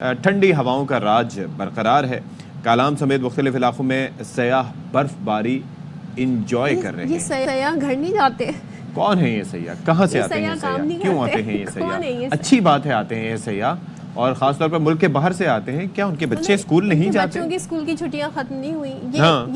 ٹھنڈی ہواؤں کا راج برقرار ہے۔ کالام سمیت مختلف علاقوں میں سیاح برف باری انجوائے کر رہے ہیں۔ یہ سیاح گھر نہیں جاتے؟ کون ہیں یہ سیاح؟ کہاں سے آتے ہیں یہ سیاح؟ کیوں آتے ہیں یہ سیاح؟ اچھی بات ہے آتے ہیں یہ سیاح، اور خاص طور پر ملک کے باہر سے آتے ہیں۔ کیا ان کے بچے اسکول نہیں جاتے؟ بچوں کی اسکول کی چھٹیاں ختم نہیں ہوئی؟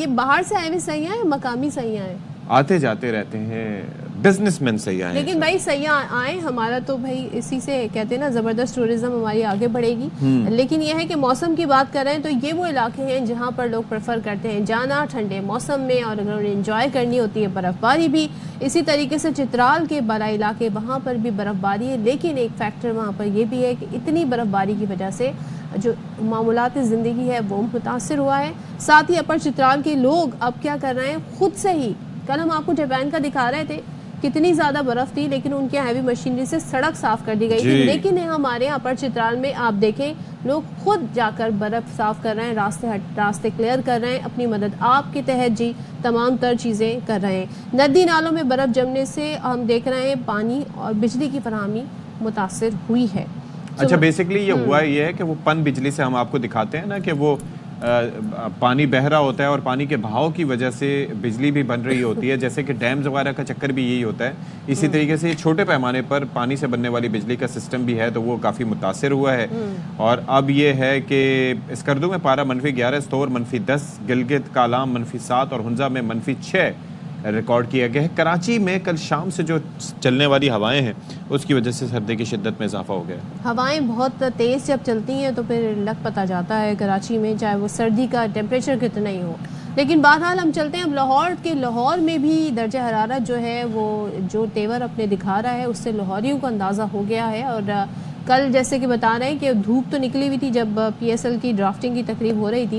یہ باہر سے آئے ہوئے سیاح ہیں، مقامی سیاح ہیں، آتے جاتے رہتے ہیں، بزنس مین سیاح ہیں۔ لیکن بھائی سیاح آئیں، ہمارا تو بھائی اسی سے کہتے ہیں نا زبردست ٹورزم ہماری آگے بڑھے گی۔ لیکن یہ ہے کہ موسم کی بات کر رہے ہیں تو یہ وہ علاقے ہیں جہاں پر لوگ پریفر کرتے ہیں جانا ٹھنڈے موسم میں، اور اگر انہیں انجوائے کرنی ہوتی ہے برف باری بھی۔ اسی طریقے سے چترال کے بالائی علاقے، وہاں پر بھی برف باری ہے، لیکن ایک فیکٹر وہاں پر یہ بھی ہے کہ اتنی برف باری کی وجہ سے جو معمولات زندگی ہے وہ متاثر ہوا ہے۔ ساتھ ہی اپر چترال کے لوگ اب کیا کر رہے ہیں، خود سے ہی، کل ہم آپ کو جاپان کا دکھا رہے تھے کتنی زیادہ برف تھی، لیکن ان کے ہیوی مشینری سے سڑک صاف کر دی گئی تھی، لیکن ہمارے یہاں پر چترال میں آپ دیکھیں لوگ خود جا کر برف صاف کر رہے ہیں، راستے کلیئر کر رہے ہیں، اپنی مدد آپ کے تحت جی تمام تر چیزیں کر رہے ہیں۔ ندی نالوں میں برف جمنے سے ہم دیکھ رہے ہیں پانی اور بجلی کی فراہمی متاثر ہوئی ہے۔ اچھا، بیسیکلی یہ ہوا یہ ہے کہ وہ پن بجلی سے ہم آپ کو دکھاتے ہیں نا کہ وہ پانی بہ رہا ہوتا ہے اور پانی کے بہاؤ کی وجہ سے بجلی بھی بن رہی ہوتی ہے، جیسے کہ ڈیمز وغیرہ کا چکر بھی یہی ہوتا ہے۔ اسی طریقے سے چھوٹے پیمانے پر پانی سے بننے والی بجلی کا سسٹم بھی ہے تو وہ کافی متاثر ہوا ہے۔ اور اب یہ ہے کہ اسکردو میں پارہ -11، استور -10، گلگت کالام -7 اور ہنزا میں -6 ریکارڈ کیا گیا ہے۔ کراچی میں کل شام سے جو چلنے والی ہوائیں ہیں اس کی وجہ سے سردی کی شدت میں اضافہ ہو گیا ہے۔ ہوائیں بہت تیز جب چلتی ہیں تو پھر لگ پتہ جاتا ہے کراچی میں، چاہے وہ سردی کا ٹیمپریچر کتنا ہی ہو۔ لیکن بہرحال ہم چلتے ہیں اب لاہور میں بھی درجہ حرارت جو ہے وہ جو تیور اپنے دکھا رہا ہے اس سے لاہوریوں کو اندازہ ہو گیا ہے۔ اور کل جیسے کہ بتا رہے ہیں کہ دھوپ تو نکلی ہوئی تھی جب PSL کی ڈرافٹنگ کی تقریب ہو رہی تھی،